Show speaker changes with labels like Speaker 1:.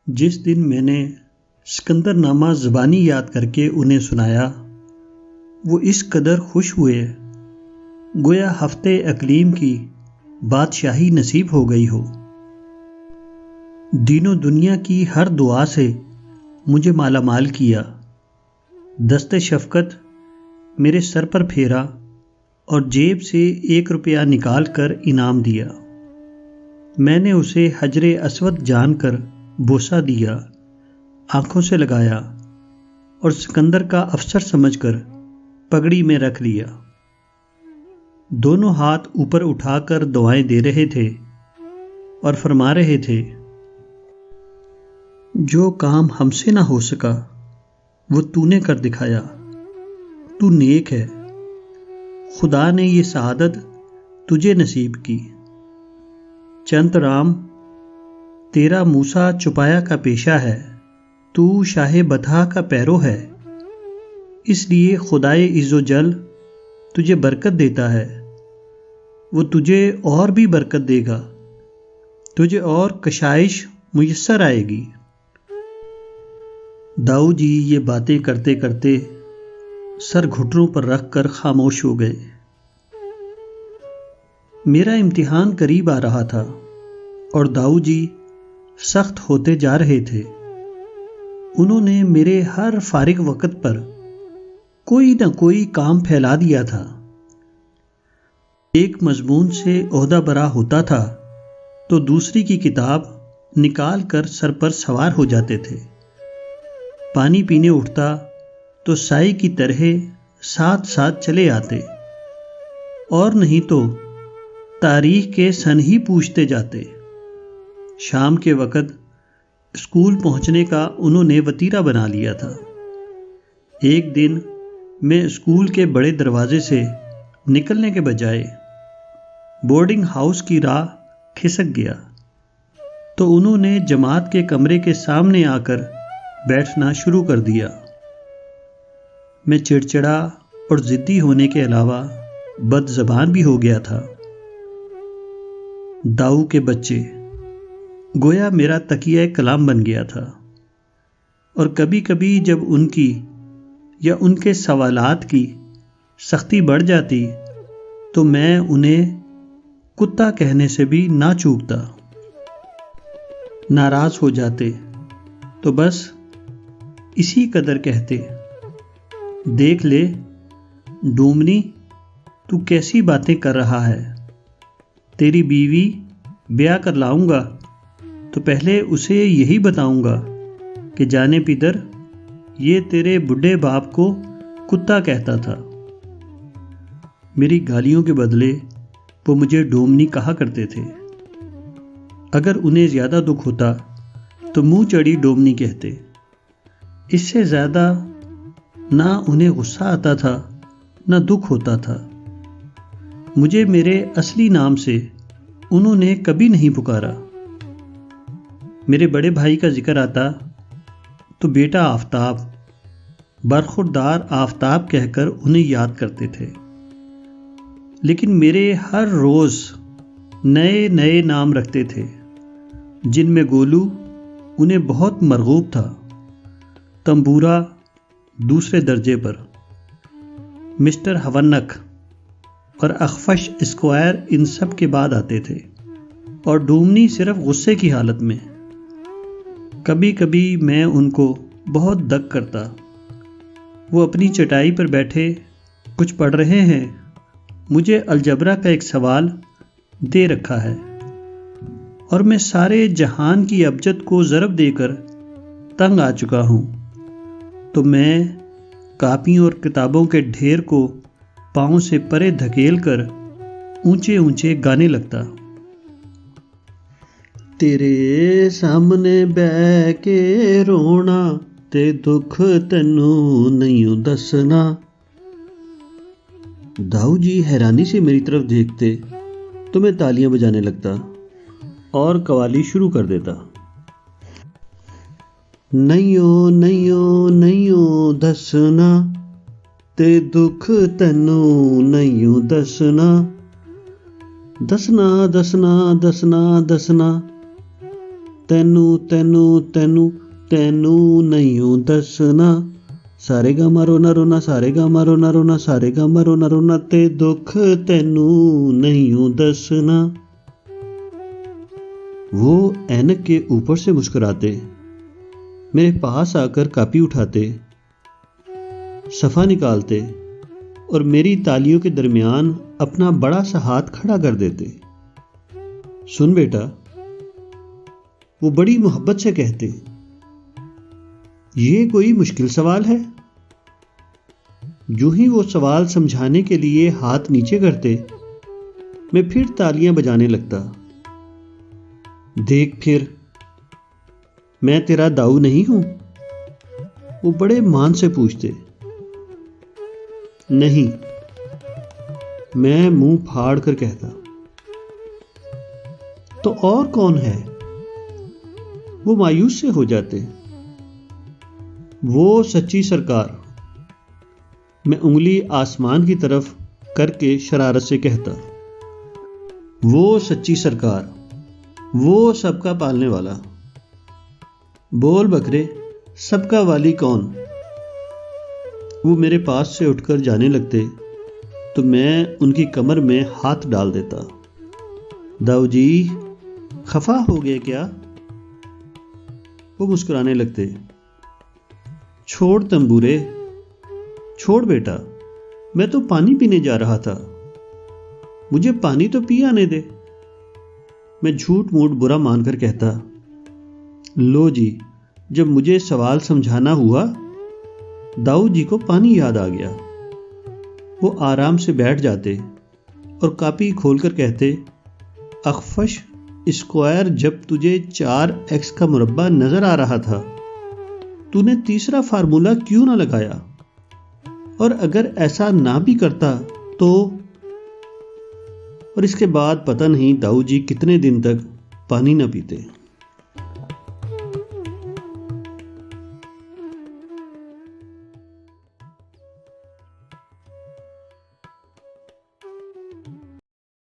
Speaker 1: جس دن میں نے سکندر نامہ زبانی یاد کر کے انہیں سنایا، وہ اس قدر خوش ہوئے گویا ہفتے اقلیم کی بادشاہی نصیب ہو گئی ہو۔ دین و دنیا کی ہر دعا سے مجھے مالا مال کیا، دست شفقت میرے سر پر پھیرا اور جیب سے 1 روپیہ نکال کر انعام دیا۔ میں نے اسے حجر اسود جان کر بوسہ دیا، آنکھوں سے لگایا اور سکندر کا افسر سمجھ کر پگڑی میں رکھ لیا۔ دونوں ہاتھ اوپر اٹھا کر دعائیں دے رہے تھے اور فرما رہے تھے، جو کام ہم سے نہ ہو سکا وہ تو نے کر دکھایا، تو نیک ہے، خدا نے یہ سعادت تجھے نصیب کی۔ چنت رام، تیرا موسیٰ چپایا کا پیشہ ہے، تو شاہ بطحا کا پیرو ہے، اس لیے خدائے عز و جل تجھے برکت دیتا ہے، وہ تجھے اور بھی برکت دے گا، تجھے اور کشائش میسر آئے گی۔ داؤ جی یہ باتیں کرتے کرتے سر گھٹنوں پر رکھ کر خاموش ہو گئے۔ میرا امتحان قریب آ رہا تھا اور داؤ جی سخت ہوتے جا رہے تھے۔ انہوں نے میرے ہر فارغ وقت پر کوئی نہ کوئی کام پھیلا دیا تھا۔ ایک مضمون سے عہدہ برا ہوتا تھا تو دوسری کی کتاب نکال کر سر پر سوار ہو جاتے تھے۔ پانی پینے اٹھتا تو سائی کی طرح ساتھ ساتھ چلے آتے، اور نہیں تو تاریخ کے سن ہی پوچھتے جاتے۔ شام کے وقت اسکول پہنچنے کا انہوں نے وتیرہ بنا لیا تھا۔ ایک دن میں اسکول کے بڑے دروازے سے نکلنے کے بجائے بورڈنگ ہاؤس کی راہ کھسک گیا تو انہوں نے جماعت کے کمرے کے سامنے آ کر بیٹھنا شروع کر دیا۔ میں چڑچڑا اور ضدی ہونے کے علاوہ بد زبان بھی ہو گیا تھا۔ داؤ کے بچے گویا میرا تکیہ کلام بن گیا تھا، اور کبھی کبھی جب ان کی یا ان کے سوالات کی سختی بڑھ جاتی تو میں انہیں کتا کہنے سے بھی نہ چوکتا۔ ناراض ہو جاتے تو بس اسی قدر کہتے، دیکھ لے ڈومنی، تو کیسی باتیں کر رہا ہے، تیری بیوی بیاہ کر لاؤں گا تو پہلے اسے یہی بتاؤں گا کہ جانے پدر یہ تیرے بڈھے باپ کو کتا کہتا تھا۔ میری گالیوں کے بدلے وہ مجھے ڈومنی کہا کرتے تھے۔ اگر انہیں زیادہ دکھ ہوتا تو منہ چڑی ڈومنی کہتے، اس سے زیادہ نہ انہیں غصہ آتا تھا نہ دکھ ہوتا تھا۔ مجھے میرے اصلی نام سے انہوں نے کبھی نہیں پکارا۔ میرے بڑے بھائی کا ذکر آتا تو بیٹا آفتاب، برخوردار آفتاب کہہ کر انہیں یاد کرتے تھے۔ لیکن میرے ہر روز نئے نئے نام رکھتے تھے، جن میں گولو انہیں بہت مرغوب تھا، تمبورا دوسرے درجے پر، مسٹر ہونک اور اخفش اسکوائر ان سب کے بعد آتے تھے، اور ڈومنی صرف غصے کی حالت میں۔ کبھی کبھی میں ان کو بہت دگ کرتا۔ وہ اپنی چٹائی پر بیٹھے کچھ پڑھ رہے ہیں، مجھے الجبرا کا ایک سوال دے رکھا ہے اور میں سارے جہان کی ابجد کو ضرب دے کر تنگ آ چکا ہوں، تو میں کاپیوں اور کتابوں کے ڈھیر کو پاؤں سے پرے دھکیل کر اونچے اونچے گانے لگتا۔ تیرے سامنے بہ کے رونا تے دکھ تینوں نہیں دسنا۔ داؤ جی حیرانی سے میری طرف دیکھتے تو میں تالیاں بجانے لگتا اور قوالی شروع کر دیتا۔ نئیوں نئیوں نئیوں دسنا تے دکھ تینوں نئیوں دسنا، دسنا دسنا دسنا دسنا، ਤੈਨੂੰ ਤੈਨੂੰ ਤੈਨੂੰ ਤੈਨੂੰ ਨਹੀਂ ਦੱਸਣਾ, ਸਾਰੇ ਗਾ ਮਾਰੋ ਨਾ ਰੋਣਾ, ਸਾਰੇ ਗਾ ਮਾਰੋ ਨਾ ਰੋਣਾ, ਸਾਰੇ ਗਾ ਮਾਰੋ ਨਾ ਰੋਣਾ, ਤੇ ਦੁੱਖ ਤੈਨੂੰ ਨਹੀਂ ਦੱਸਣਾ। وہ اینک کے اوپر سے مسکراتے، میرے پاس آ کر کاپی اٹھاتے، صفحہ نکالتے اور میری تالیوں کے درمیان اپنا بڑا سا ہاتھ کھڑا کر دیتے۔ سن بیٹا، وہ بڑی محبت سے کہتے، یہ کوئی مشکل سوال ہے؟ جو ہی وہ سوال سمجھانے کے لیے ہاتھ نیچے کرتے، میں پھر تالیاں بجانے لگتا۔ دیکھ پھر، میں تیرا داؤ نہیں ہوں؟ وہ بڑے مان سے پوچھتے۔ نہیں، میں منہ پھاڑ کر کہتا۔ تو اور کون ہے؟ وہ مایوس سے ہو جاتے۔ وہ سچی سرکار، میں انگلی آسمان کی طرف کر کے شرارت سے کہتا۔ وہ سچی سرکار، وہ سب کا پالنے والا۔ بول بکرے، سب کا والی کون؟ وہ میرے پاس سے اٹھ کر جانے لگتے تو میں ان کی کمر میں ہاتھ ڈال دیتا۔ داؤ جی، خفا ہو گئے کیا؟ وہ مسکرانے لگتے۔ چھوڑ تنبورے، چھوڑ بیٹا، میں تو پانی پینے جا رہا تھا، مجھے پانی تو پی آنے دے۔ میں جھوٹ موٹ برا مان کر کہتا۔ لو جی، جب مجھے سوال سمجھانا ہوا، داؤ جی کو پانی یاد آ گیا۔ وہ آرام سے بیٹھ جاتے اور کاپی کھول کر کہتے، اخفش اسکوائر، جب تجھے 4x کا مربع نظر آ رہا تھا تو نے تیسرا فارمولہ کیوں نہ لگایا؟ اور اگر ایسا نہ بھی کرتا تو؟ اور اس کے بعد پتہ نہیں داؤ جی کتنے دن تک پانی نہ پیتے۔